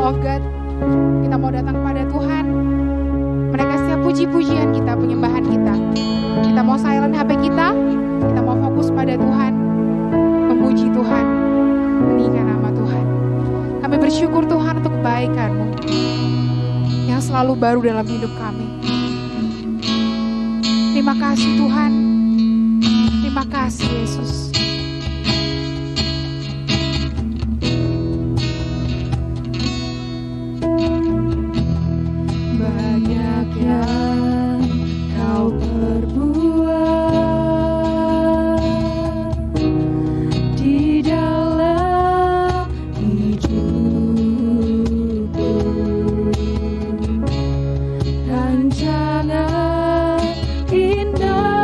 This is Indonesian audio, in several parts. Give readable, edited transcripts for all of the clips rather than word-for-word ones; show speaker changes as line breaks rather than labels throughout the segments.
of God, kita mau datang kepada Tuhan, menaikkan setiap puji-pujian kita, penyembahan kita. Kita mau silent HP kita mau fokus pada Tuhan, memuji Tuhan, meninggikan nama Tuhan. Kami bersyukur Tuhan untuk kebaikan-Mu yang selalu baru dalam hidup kami. Terima kasih Tuhan, terima kasih Yesus.
Banyak yang Kau perbuat di dalam hidupku, rencana indahmu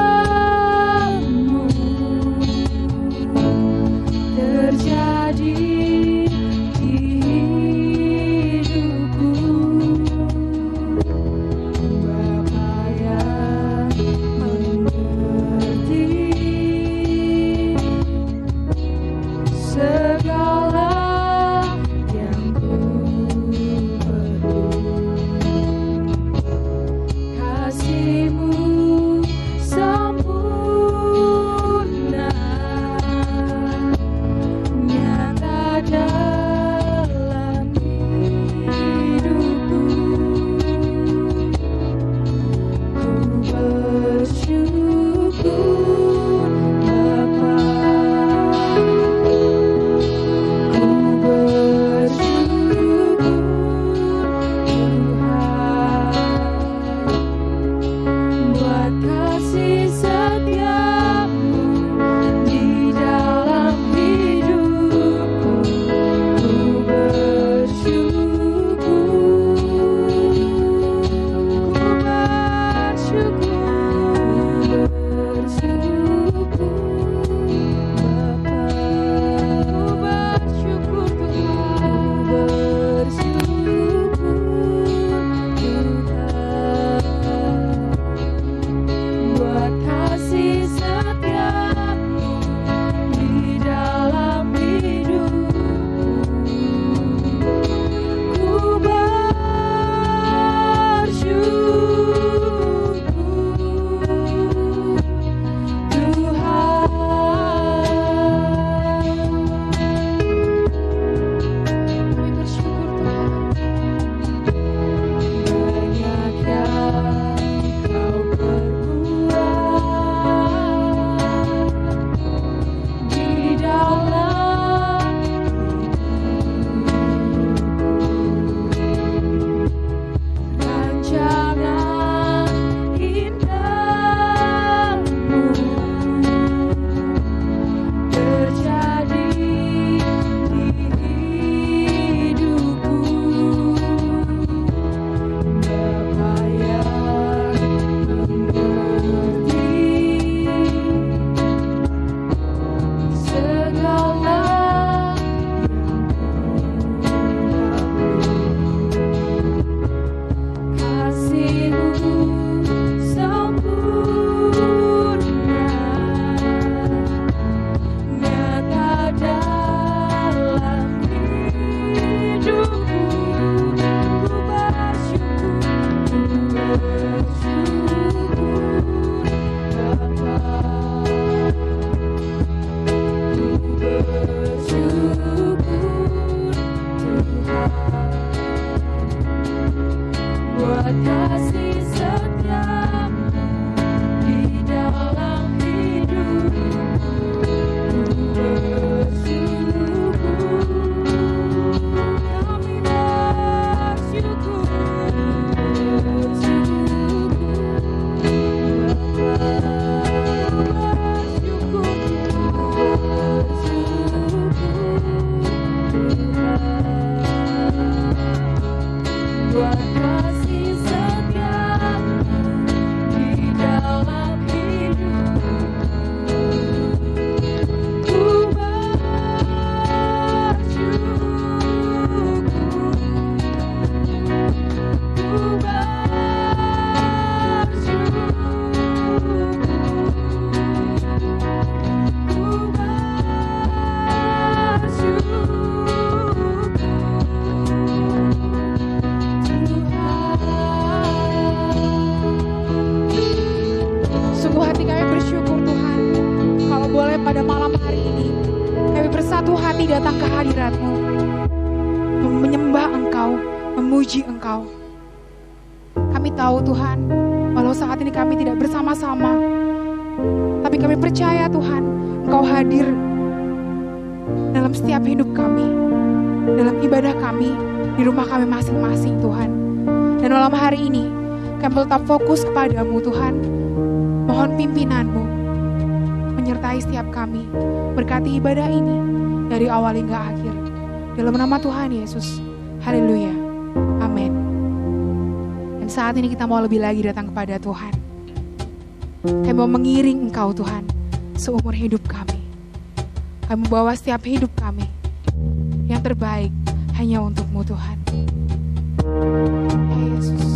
hadirat-Mu, menyembah Engkau, memuji Engkau. Kami tahu Tuhan, walau saat ini kami tidak bersama-sama, tapi kami percaya Tuhan, Engkau hadir dalam setiap hidup kami, dalam ibadah kami, di rumah kami masing-masing Tuhan. Dan malam hari ini, kami tetap fokus kepadamu Tuhan. Mohon pimpinan-Mu menyertai setiap kami. Berkati ibadah ini dari awal hingga akhir. Dalam nama Tuhan Yesus. Haleluya. Amin. Dan saat ini kita mau lebih lagi datang kepada Tuhan. Kami mau mengiring Engkau Tuhan seumur hidup kami. Kami bawa setiap hidup kami yang terbaik hanya untuk-Mu Tuhan. Ya Yesus.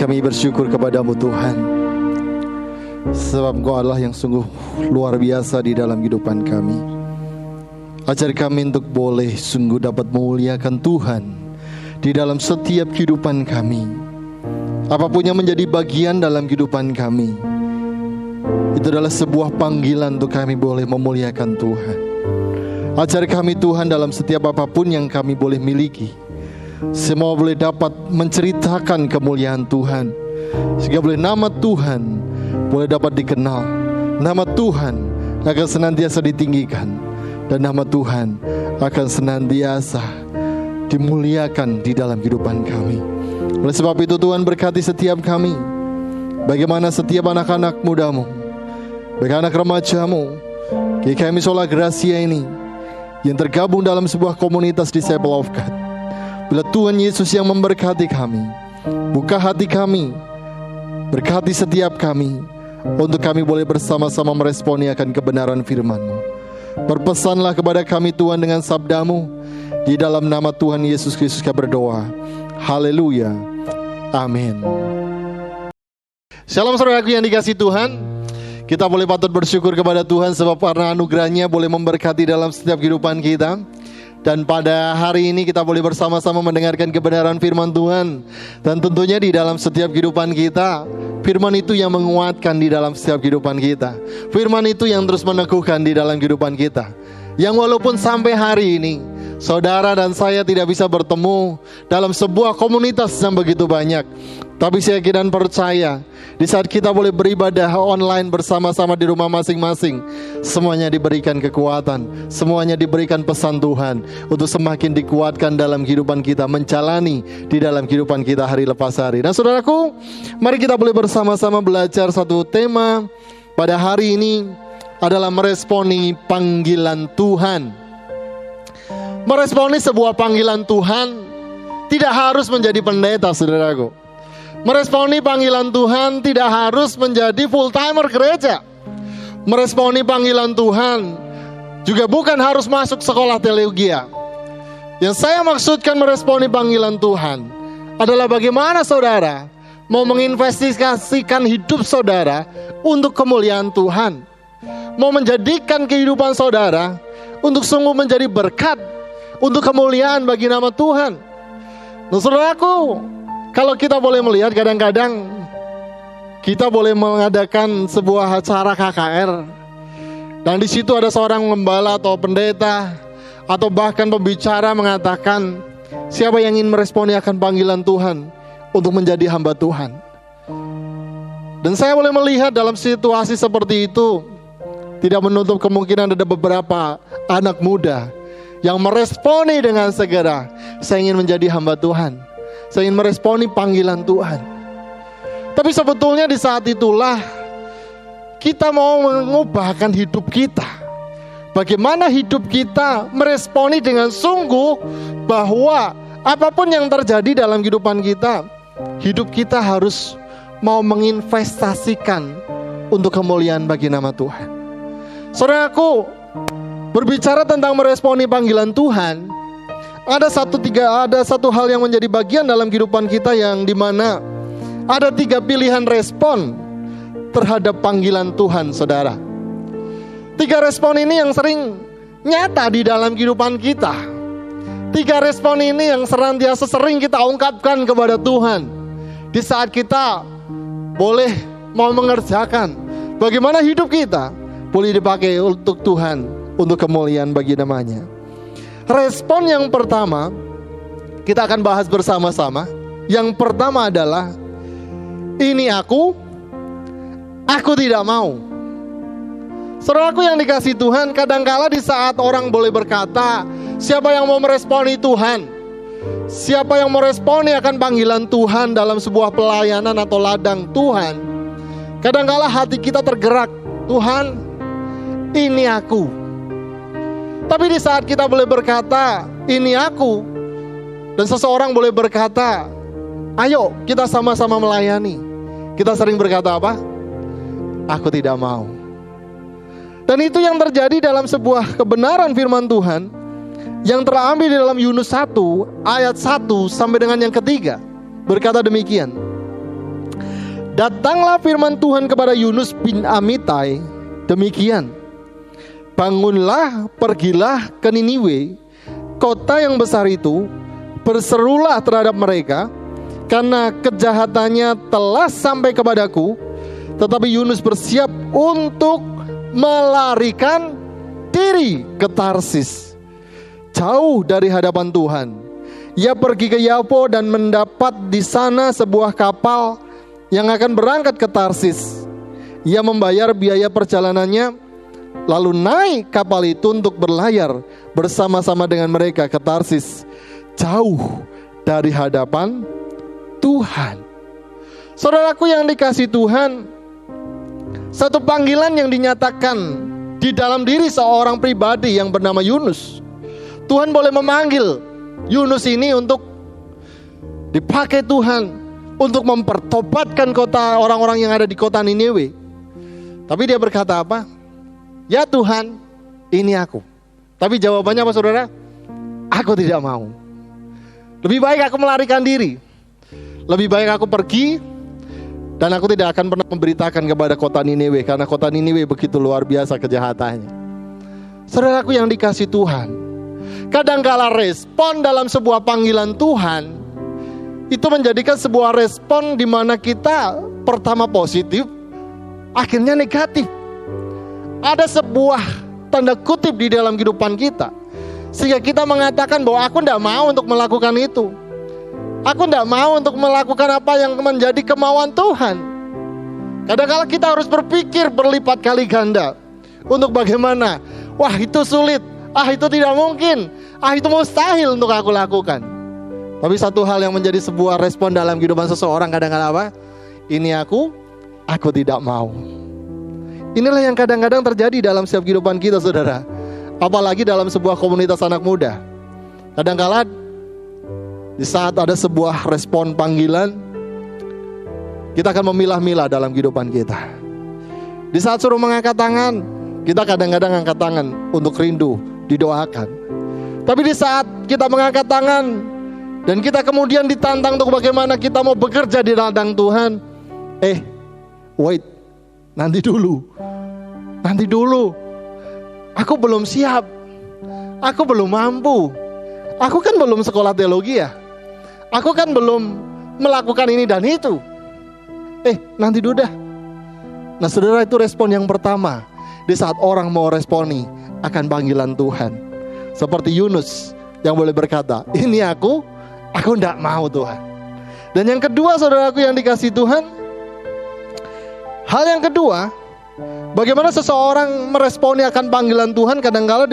Kami bersyukur kepadamu Tuhan, sebab Engkau adalah yang sungguh luar biasa di dalam kehidupan kami. Ajar kami untuk boleh sungguh dapat memuliakan Tuhan di dalam setiap kehidupan kami. Apapun yang menjadi bagian dalam kehidupan kami, itu adalah sebuah panggilan untuk kami boleh memuliakan Tuhan. Ajar kami Tuhan dalam setiap apapun yang kami boleh miliki, semua boleh dapat menceritakan kemuliaan Tuhan, sehingga boleh nama Tuhan boleh dapat dikenal. Nama Tuhan akan senantiasa ditinggikan, dan nama Tuhan akan senantiasa dimuliakan di dalam kehidupan kami. Oleh sebab itu Tuhan berkati setiap kami, bagaimana setiap anak-anak mudamu, baik anak remajamu, GKMI Sola Gracia ini yang tergabung dalam sebuah komunitas Disciple of God. Bila Tuhan Yesus yang memberkati kami, buka hati kami, berkati setiap kami, untuk kami boleh bersama-sama meresponi akan kebenaran firman-Mu. Berpesanlah kepada kami Tuhan dengan sabda-Mu. Di dalam nama Tuhan Yesus Kristus kami berdoa. Haleluya. Amin. Shalom saudaraku yang dikasihi Tuhan. Kita boleh patut bersyukur kepada Tuhan sebab karena anugerahnya boleh memberkati dalam setiap kehidupan kita. Dan pada hari ini kita boleh bersama-sama mendengarkan kebenaran firman Tuhan. Dan tentunya di dalam setiap kehidupan kita, firman itu yang menguatkan di dalam setiap kehidupan kita. Firman itu yang terus meneguhkan di dalam kehidupan kita. Yang walaupun sampai hari ini saudara dan saya tidak bisa bertemu dalam sebuah komunitas yang begitu banyak, tapi saya yakin dan percaya di saat kita boleh beribadah online bersama-sama di rumah masing-masing, semuanya diberikan kekuatan, semuanya diberikan pesan Tuhan untuk semakin dikuatkan dalam kehidupan kita, menjalani di dalam kehidupan kita hari lepas hari. Nah saudaraku, mari kita boleh bersama-sama belajar satu tema pada hari ini, adalah meresponi panggilan Tuhan. Meresponi sebuah panggilan Tuhan tidak harus menjadi pendeta, saudaraku. Meresponi panggilan Tuhan tidak harus menjadi full timer gereja. Meresponi panggilan Tuhan juga bukan harus masuk sekolah teologia. Yang saya maksudkan meresponi panggilan Tuhan adalah bagaimana saudara mau menginvestasikan hidup saudara untuk kemuliaan Tuhan, mau menjadikan kehidupan saudara untuk sungguh menjadi berkat untuk kemuliaan bagi nama Tuhan. Nah saudaraku, kalau kita boleh melihat kadang-kadang kita boleh mengadakan sebuah acara KKR, dan di situ ada seorang gembala atau pendeta atau bahkan pembicara mengatakan, siapa yang ingin meresponi akan panggilan Tuhan untuk menjadi hamba Tuhan. Dan saya boleh melihat dalam situasi seperti itu, tidak menutup kemungkinan ada beberapa anak muda yang meresponi dengan segera, saya ingin menjadi hamba Tuhan, saya ingin meresponi panggilan Tuhan. Tapi sebetulnya di saat itulah kita mau mengubahkan hidup kita. Bagaimana hidup kita meresponi dengan sungguh bahwa apapun yang terjadi dalam kehidupan kita, hidup kita harus mau menginvestasikan untuk kemuliaan bagi nama Tuhan. Saudaraku, berbicara tentang meresponi panggilan Tuhan, ada satu hal yang menjadi bagian dalam kehidupan kita, yang dimana ada 3 pilihan respon terhadap panggilan Tuhan, saudara. 3 respon ini yang sering nyata di dalam kehidupan kita. 3 respon ini yang senantiasa sering kita ungkapkan kepada Tuhan di saat kita boleh mau mengerjakan bagaimana hidup kita boleh dipakai untuk Tuhan, untuk kemuliaan bagi namanya. Respon yang pertama kita akan bahas bersama-sama. Yang pertama adalah, ini aku tidak mau. Saudaraku yang dikasihi Tuhan, kadangkala di saat orang boleh berkata, siapa yang mau meresponi Tuhan? Siapa yang meresponi akan panggilan Tuhan dalam sebuah pelayanan atau ladang Tuhan? Kadangkala hati kita tergerak, Tuhan, ini aku. Tapi di saat kita boleh berkata, ini aku, dan seseorang boleh berkata, ayo kita sama-sama melayani, kita sering berkata apa? Aku tidak mau. Dan itu yang terjadi dalam sebuah kebenaran firman Tuhan yang terambil di dalam Yunus 1 ayat 1 sampai dengan yang ketiga. Berkata demikian, Datanglah firman Tuhan kepada Yunus bin Amittai demikian, bangunlah, pergilah ke Niniwe, kota yang besar itu, berserulah terhadap mereka, karena kejahatannya telah sampai kepadaku. Tetapi Yunus bersiap untuk melarikan diri ke Tarsis, jauh dari hadapan Tuhan. Ia pergi ke Yapo dan mendapat di sana sebuah kapal yang akan berangkat ke Tarsis. Ia membayar biaya perjalanannya, lalu naik kapal itu untuk berlayar bersama-sama dengan mereka ke Tarsis, jauh dari hadapan Tuhan. Saudaraku yang dikasihi Tuhan, satu panggilan yang dinyatakan di dalam diri seorang pribadi yang bernama Yunus. Tuhan boleh memanggil Yunus ini untuk dipakai Tuhan untuk mempertobatkan kota, orang-orang yang ada di kota Niniwe. Tapi dia berkata apa? Ya Tuhan, ini aku. Tapi jawabannya apa saudara? Aku tidak mau. Lebih baik aku melarikan diri. Lebih baik aku pergi, dan aku tidak akan pernah memberitakan kepada kota Niniwe, karena kota Niniwe begitu luar biasa kejahatannya. Saudaraku yang dikasihi Tuhan, kadangkala respon dalam sebuah panggilan Tuhan itu menjadikan sebuah respon di mana kita pertama positif, akhirnya negatif. Ada sebuah tanda kutip di dalam kehidupan kita, sehingga kita mengatakan bahwa aku tidak mau untuk melakukan itu. Aku tidak mau untuk melakukan apa yang menjadi kemauan Tuhan. Kadang-kala kita harus berpikir berlipat kali ganda untuk bagaimana, wah itu sulit, itu tidak mungkin, itu mustahil untuk aku lakukan. Tapi satu hal yang menjadi sebuah respon dalam kehidupan seseorang kadang-kala apa? Ini aku tidak mau. Inilah yang kadang-kadang terjadi dalam setiap kehidupan kita saudara. Apalagi dalam sebuah komunitas anak muda. Kadang-kala di saat ada sebuah respon panggilan, kita akan memilah-milah dalam kehidupan kita. Di saat suruh mengangkat tangan, kita kadang-kadang angkat tangan untuk rindu, didoakan. Tapi di saat kita mengangkat tangan dan kita kemudian ditantang untuk bagaimana kita mau bekerja di ladang Tuhan, wait, nanti dulu, aku belum siap, aku belum mampu, aku kan belum sekolah teologi ya, aku kan belum melakukan ini dan itu, nanti dulu dah. Nah saudara, itu respon yang pertama di saat orang mau responi akan panggilan Tuhan. Seperti Yunus yang boleh berkata, ini aku tidak mau Tuhan. Dan yang kedua saudaraku yang dikasihi Tuhan, hal yang kedua, bagaimana seseorang meresponi akan panggilan Tuhan, kadang-kala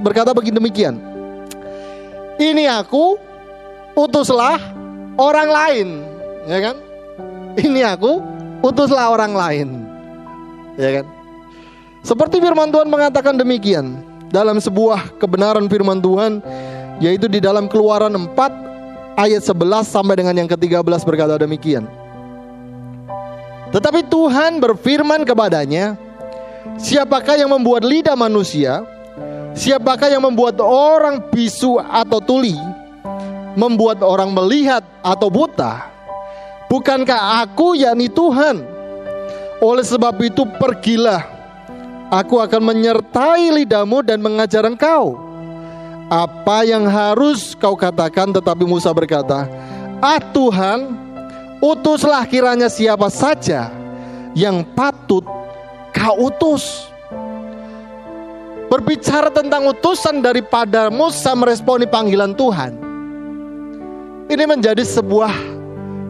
berkata begini demikian, ini aku, utuslah orang lain, ya kan? Ini aku, utuslah orang lain, ya kan? Seperti firman Tuhan mengatakan demikian dalam sebuah kebenaran firman Tuhan, yaitu di dalam Keluaran 4 ayat 11 sampai dengan yang ke-13 berkata demikian. Tetapi Tuhan berfirman kepadanya, siapakah yang membuat lidah manusia? Siapakah yang membuat orang bisu atau tuli? Membuat orang melihat atau buta? Bukankah aku, yakni Tuhan? Oleh sebab itu pergilah, aku akan menyertai lidahmu dan mengajar engkau apa yang harus kau katakan. Tetapi Musa berkata, Tuhan, utuslah kiranya siapa saja yang patut kau utus. Berbicara tentang utusan daripada Musa meresponi panggilan Tuhan, ini menjadi sebuah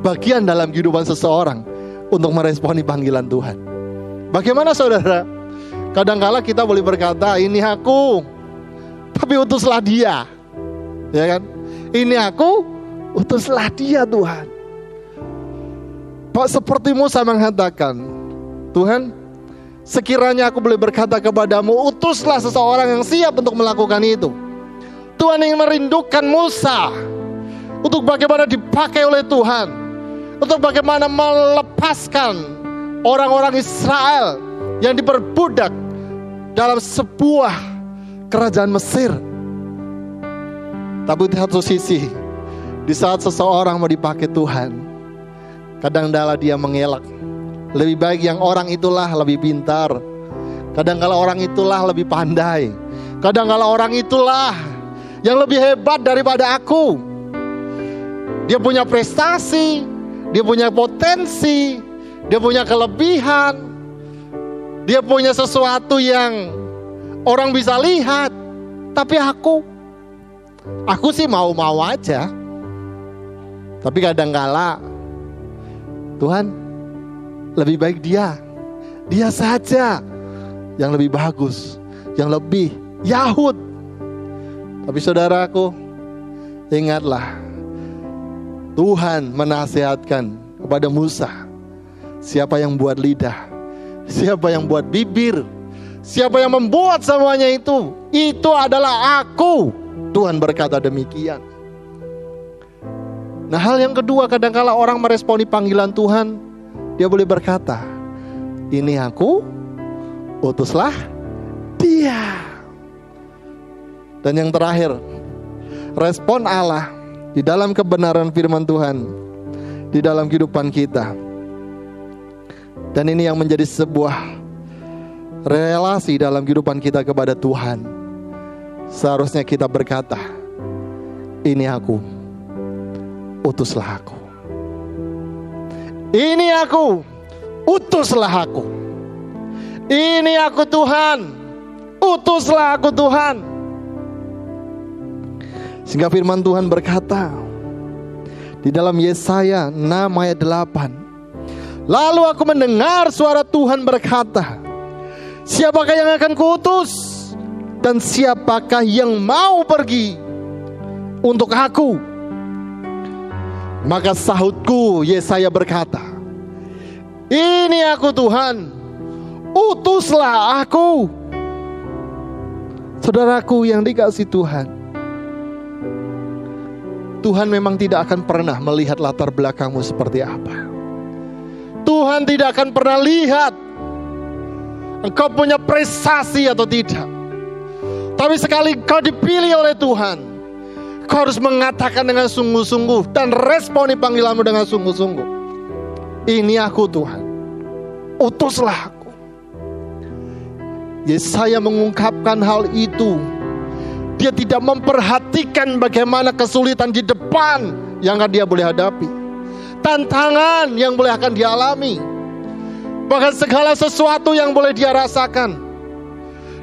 bagian dalam kehidupan seseorang untuk meresponi panggilan Tuhan. Bagaimana saudara? Kadangkala kita boleh berkata, ini aku, tapi utuslah dia, ya kan? Ini aku, utuslah dia Tuhan. Pak, seperti Musa mengatakan, Tuhan, sekiranya aku boleh berkata kepadamu, utuslah seseorang yang siap untuk melakukan itu. Tuhan ingin merindukan Musa untuk bagaimana dipakai oleh Tuhan, untuk bagaimana melepaskan orang-orang Israel yang diperbudak dalam sebuah kerajaan Mesir. Tapi di satu sisi, di saat seseorang mau dipakai Tuhan, kadang-kala dia mengelak, Lebih baik yang orang itulah lebih pintar. Kadang-kala orang itulah lebih pandai. Kadang-kala orang itulah yang lebih hebat daripada aku. Dia punya prestasi, dia punya potensi, dia punya kelebihan, dia punya sesuatu yang orang bisa lihat. Tapi aku sih mau-mau aja. Tapi kadang-kala Tuhan, lebih baik dia saja yang lebih bagus, yang lebih Yahud. Tapi saudaraku, ingatlah, Tuhan menasihatkan kepada Musa, siapa yang buat lidah, siapa yang buat bibir, siapa yang membuat semuanya itu adalah aku. Tuhan berkata demikian. Nah, hal yang kedua, kadang-kala orang meresponi panggilan Tuhan, dia boleh berkata, ini aku, utuslah dia. Dan yang terakhir, respon Allah di dalam kebenaran firman Tuhan di dalam kehidupan kita. Dan ini yang menjadi sebuah relasi dalam kehidupan kita kepada Tuhan. Seharusnya kita berkata, ini aku, utuslah aku. Ini aku, utuslah aku. Ini aku Tuhan, utuslah aku Tuhan. Sehingga firman Tuhan berkata di dalam Yesaya 6 ayat 8, lalu aku mendengar suara Tuhan berkata, siapakah yang akan kuutus? Dan siapakah yang mau pergi untuk aku? Maka sahutku, Yesaya berkata, ini aku Tuhan, utuslah aku. Saudaraku yang dikasihi Tuhan, Tuhan memang tidak akan pernah melihat latar belakangmu seperti apa. Tuhan tidak akan pernah lihat engkau punya prestasi atau tidak. Tapi sekali kau dipilih oleh Tuhan, kau harus mengatakan dengan sungguh-sungguh dan responi panggilanmu dengan sungguh-sungguh. Ini aku Tuhan, utuslah aku. Yesaya mengungkapkan hal itu. Dia tidak memperhatikan bagaimana kesulitan di depan yang akan dia boleh hadapi, tantangan yang boleh akan dia alami, bahkan segala sesuatu yang boleh dia rasakan.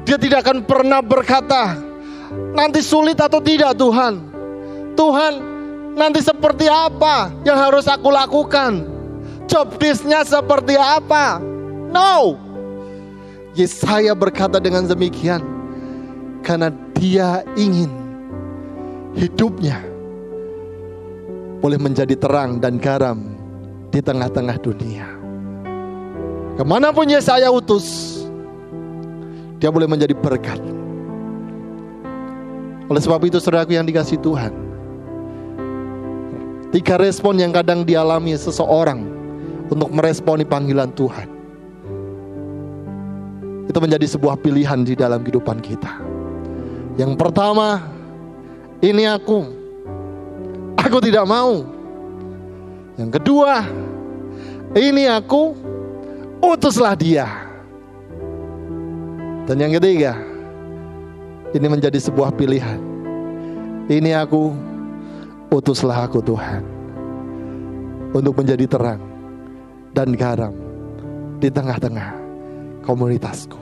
Dia tidak akan pernah berkata, nanti sulit atau tidak Tuhan. Tuhan, nanti seperti apa yang harus aku lakukan? Job desk-nya seperti apa? No. Yesaya berkata dengan demikian karena dia ingin hidupnya boleh menjadi terang dan garam di tengah-tengah dunia. Kemanapun Yesaya utus, dia boleh menjadi berkat. Oleh sebab itu saudaraku yang dikasihi Tuhan, 3 respon yang kadang dialami seseorang untuk meresponi panggilan Tuhan, itu menjadi sebuah pilihan di dalam kehidupan kita. Yang pertama, ini aku tidak mau. Yang kedua, ini aku, utuslah dia. Dan yang ketiga, ini menjadi sebuah pilihan. Ini aku, utuslah aku Tuhan, untuk menjadi terang dan garam di tengah-tengah komunitasku.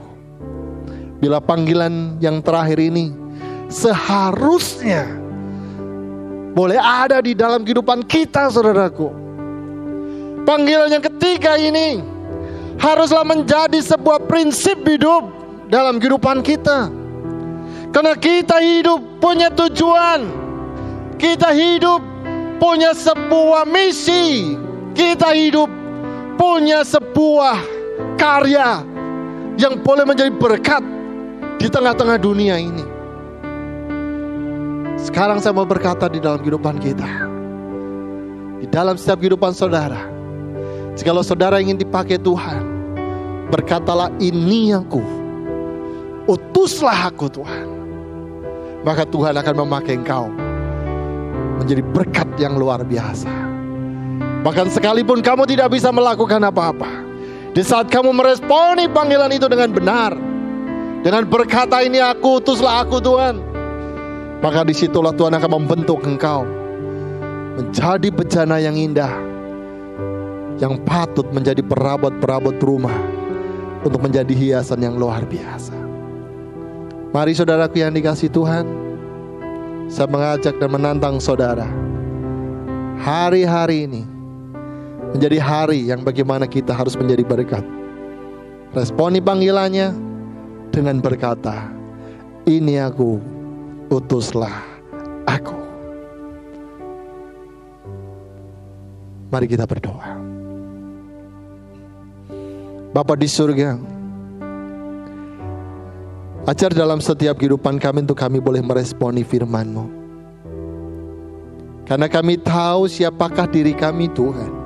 Bila panggilan yang terakhir ini seharusnya boleh ada di dalam kehidupan kita, saudaraku. Panggilan yang ketiga ini haruslah menjadi sebuah prinsip hidup dalam kehidupan kita. Karena kita hidup punya tujuan, kita hidup punya sebuah misi, kita hidup punya sebuah karya yang boleh menjadi berkat di tengah-tengah dunia ini. Sekarang saya mau berkata di dalam kehidupan kita, di dalam setiap kehidupan saudara, jikalau saudara ingin dipakai Tuhan, berkatalah, ini aku, utuslah aku Tuhan. Maka Tuhan akan memakai engkau menjadi berkat yang luar biasa. Bahkan sekalipun kamu tidak bisa melakukan apa-apa, Di saat kamu meresponi panggilan itu dengan benar, dengan berkata, ini aku, utuslah aku Tuhan, maka disitulah Tuhan akan membentuk engkau menjadi bejana yang indah, yang patut menjadi perabot-perabot rumah, untuk menjadi hiasan yang luar biasa. Mari saudaraku yang dikasihi Tuhan, saya mengajak dan menantang saudara, hari-hari ini menjadi hari yang bagaimana kita harus menjadi berkat. Responi panggilannya dengan berkata, ini aku, utuslah aku. Mari kita berdoa. Bapa di surga, ajar dalam setiap kehidupan kami untuk kami boleh meresponi firman-Mu. Karena kami tahu siapakah diri kami Tuhan.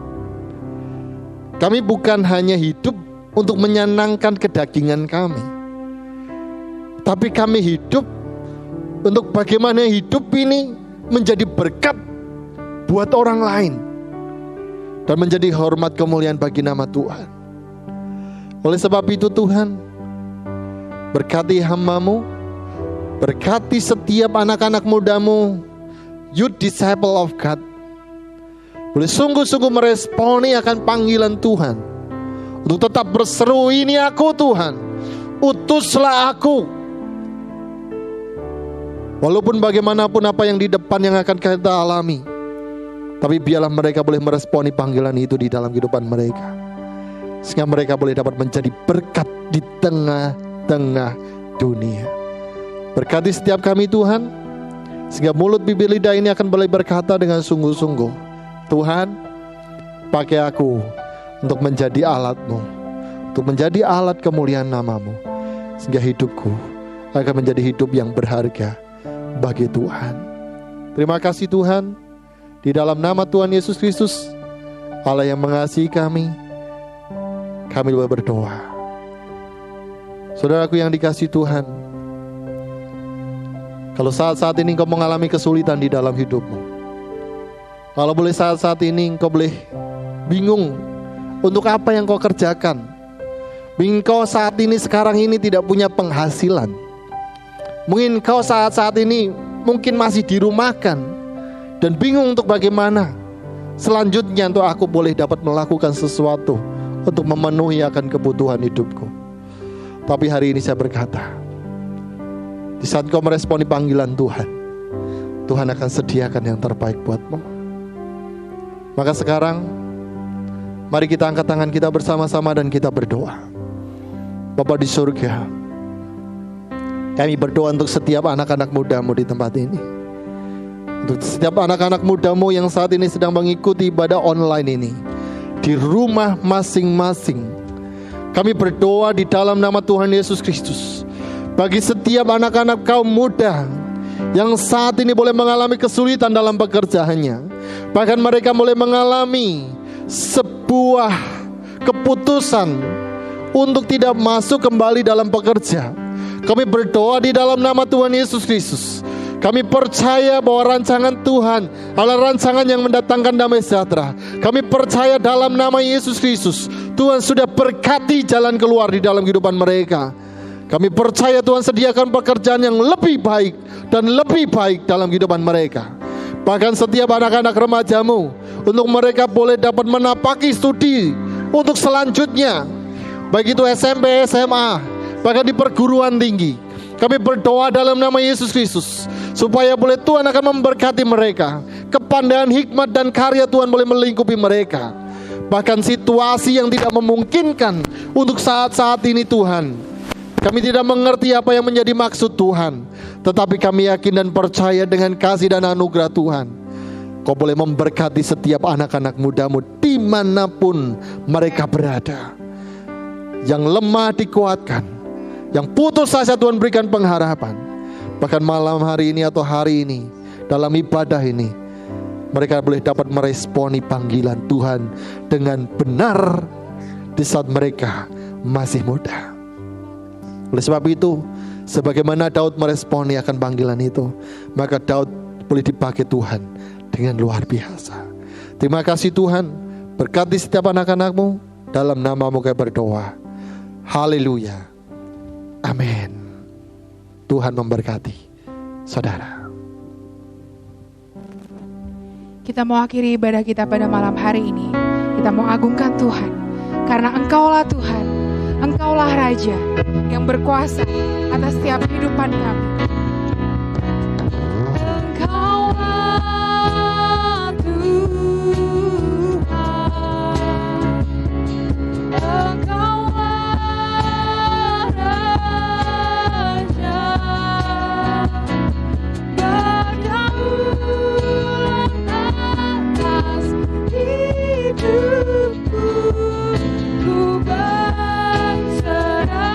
Kami bukan hanya hidup untuk menyenangkan kedagingan kami, tapi kami hidup untuk bagaimana hidup ini menjadi berkat buat orang lain dan menjadi hormat kemuliaan bagi nama Tuhan. Oleh sebab itu Tuhan, berkati hamba-Mu, berkati setiap anak-anak muda-Mu, youth disciple of God, boleh sungguh-sungguh meresponi akan panggilan Tuhan, untuk tetap berseru, ini aku Tuhan, utuslah aku. Walaupun bagaimanapun apa yang di depan yang akan kita alami, tapi biarlah mereka boleh meresponi panggilan itu di dalam kehidupan mereka, sehingga mereka boleh dapat menjadi berkat di tengah-tengah dunia. Berkati setiap kami Tuhan, sehingga mulut bibir lidah ini akan boleh berkata dengan sungguh-sungguh, Tuhan, pakai aku untuk menjadi alat-Mu, untuk menjadi alat kemuliaan nama-Mu, sehingga hidupku akan menjadi hidup yang berharga bagi Tuhan. Terima kasih Tuhan, di dalam nama Tuhan Yesus Kristus, Allah yang mengasihi kami boleh berdoa. Saudaraku yang dikasihi Tuhan, kalau saat-saat ini engkau mengalami kesulitan di dalam hidupmu, kalau boleh saat-saat ini engkau boleh bingung untuk apa yang kau kerjakan, mungkin kau saat ini sekarang ini tidak punya penghasilan, mungkin kau saat-saat ini mungkin masih dirumahkan dan bingung untuk bagaimana selanjutnya untuk aku boleh dapat melakukan sesuatu untuk memenuhi akan kebutuhan hidupku. Tapi hari ini saya berkata, di saat kau meresponi panggilan Tuhan, Tuhan akan sediakan yang terbaik buatmu. Maka sekarang, mari kita angkat tangan kita bersama-sama dan kita berdoa. Bapa di surga, kami berdoa untuk setiap anak-anak muda-Mu di tempat ini, untuk setiap anak-anak muda-Mu yang saat ini sedang mengikuti ibadah online ini, di rumah masing-masing. Kami berdoa di dalam nama Tuhan Yesus Kristus, bagi setiap anak-anak kaum muda yang saat ini boleh mengalami kesulitan dalam pekerjaannya, bahkan mereka boleh mengalami sebuah keputusan untuk tidak masuk kembali dalam pekerja. Kami berdoa di dalam nama Tuhan Yesus Kristus. Kami percaya bahwa rancangan Tuhan adalah rancangan yang mendatangkan damai sejahtera. Kami percaya dalam nama Yesus Kristus, Tuhan sudah berkati jalan keluar di dalam kehidupan mereka. Kami percaya Tuhan sediakan pekerjaan yang lebih baik dan lebih baik dalam kehidupan mereka. Bahkan setiap anak-anak remaja-Mu, untuk mereka boleh dapat menapaki studi untuk selanjutnya, baik itu SMP, SMA, bahkan di perguruan tinggi. Kami berdoa dalam nama Yesus Kristus, supaya boleh Tuhan akan memberkati mereka. Kepandaian, hikmat dan karya Tuhan boleh melingkupi mereka. Bahkan situasi yang tidak memungkinkan untuk saat-saat ini Tuhan, kami tidak mengerti apa yang menjadi maksud Tuhan, tetapi kami yakin dan percaya dengan kasih dan anugerah Tuhan, Kau boleh memberkati setiap anak-anak muda-Mu dimanapun mereka berada. Yang lemah dikuatkan, yang putus asa Tuhan berikan pengharapan. Bahkan malam hari ini atau hari ini, dalam ibadah ini, mereka boleh dapat meresponi panggilan Tuhan dengan benar di saat mereka masih muda. Oleh sebab itu, sebagaimana Daud meresponi akan panggilan itu, maka Daud boleh dipakai Tuhan dengan luar biasa. Terima kasih Tuhan, berkati setiap anak-anak-Mu, Dalam nama-Mu kami berdoa. Haleluya. Amin. Tuhan memberkati saudara.
Kita mau akhiri ibadah kita pada malam hari ini. Kita mau agungkan Tuhan. Karena Engkaulah Tuhan. Engkaulah Raja yang berkuasa atas setiap kehidupan kami.
Engkaulah Tuhan, Engkaulah Raja, berdaulat atas hidupku, ku berserah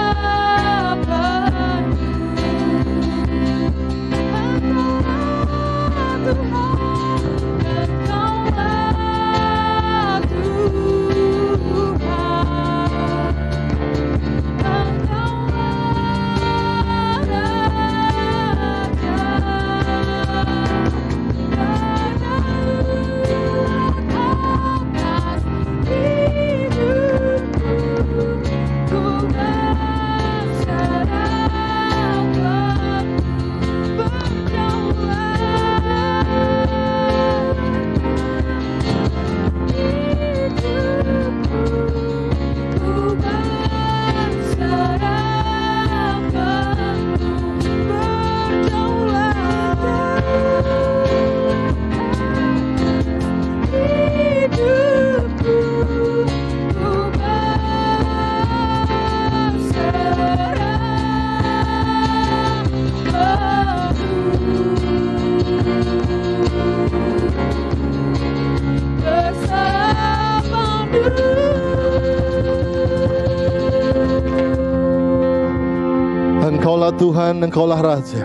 Engkaulah Tuhan, Engkaulah Raja.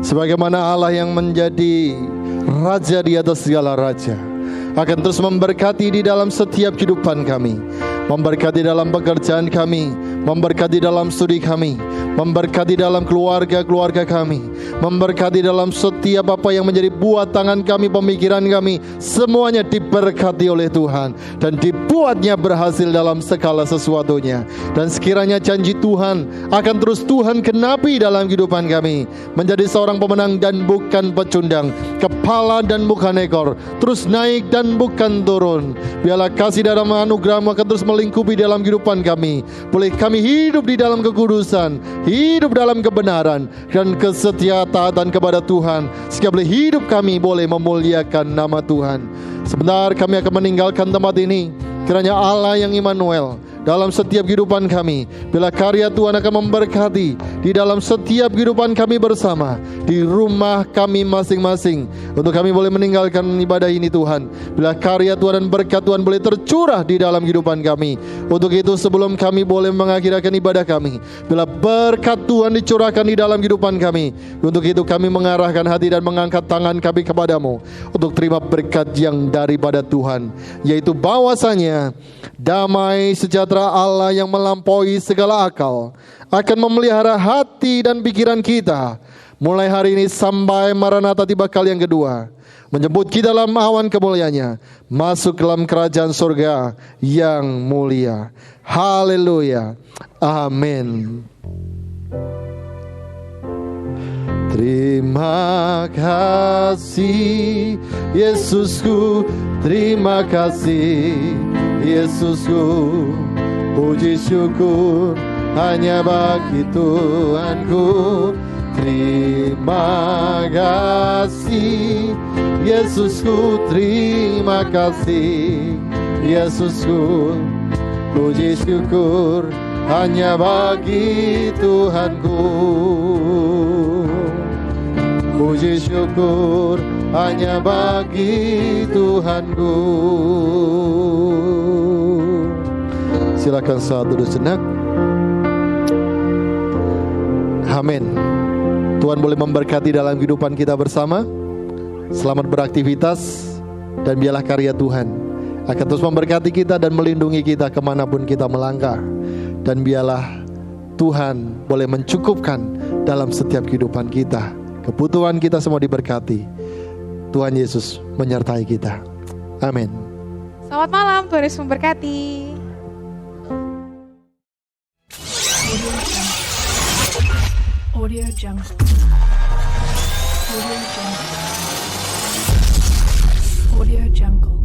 Sebagaimana Allah yang menjadi Raja di atas segala raja, akan terus memberkati di dalam setiap kehidupan kami, memberkati dalam pekerjaan kami, memberkati dalam studi kami, memberkati dalam keluarga-keluarga kami, memberkati dalam setiap apa yang menjadi buah tangan kami, pemikiran kami, semuanya diberkati oleh Tuhan dan dibuatnya berhasil dalam segala sesuatunya. Dan sekiranya janji Tuhan akan terus Tuhan genapi dalam kehidupan kami, menjadi seorang pemenang dan bukan pecundang, kepala dan bukan ekor, terus naik dan bukan turun. Biarlah kasih dalam anugerah-Mu akan terus melingkupi dalam kehidupan kami. Boleh kami hidup di dalam kekudusan, hidup dalam kebenaran dan kesetiaan kepada Tuhan, sehingga boleh hidup kami boleh memuliakan nama Tuhan. Sebentar kami akan meninggalkan tempat ini. Kiranya Allah yang Immanuel dalam setiap kehidupan kami, bila karya Tuhan akan memberkati di dalam setiap kehidupan kami bersama, di rumah kami masing-masing, untuk kami boleh meninggalkan ibadah ini Tuhan. Bila karya Tuhan dan berkat Tuhan boleh tercurah di dalam kehidupan kami. Untuk itu sebelum kami boleh mengakhirkan ibadah kami, bila berkat Tuhan dicurahkan di dalam kehidupan kami, untuk itu kami mengarahkan hati dan mengangkat tangan kami kepadamu untuk terima berkat yang daripada Tuhan, yaitu bahwasanya damai sejahtera Allah yang melampaui segala akal akan memelihara hati dan pikiran kita mulai hari ini sampai Maranatha tiba kali yang kedua, menjemput kita dalam awan kemuliaannya masuk dalam kerajaan surga yang mulia. Haleluya. Amin. Terima kasih Yesusku, terima kasih Yesusku, puji syukur hanya bagi Tuhanku. Terima kasih Yesusku, terima kasih Yesusku, puji syukur hanya bagi Tuhanku. Puji syukur hanya bagi Tuhanku. Silakan saat duduk sejenak. Amin. Tuhan boleh memberkati dalam kehidupan kita bersama. Selamat beraktivitas, dan biarlah karya Tuhan akan terus memberkati kita dan melindungi kita kemanapun kita melangkah. Dan biarlah Tuhan boleh mencukupkan dalam setiap kehidupan kita. Kebutuhan kita semua diberkati. Tuhan Yesus menyertai kita. Amin.
Selamat malam, Tuhan Yesus memberkati.
Jungle. Audio Jungle. Audio Jungle.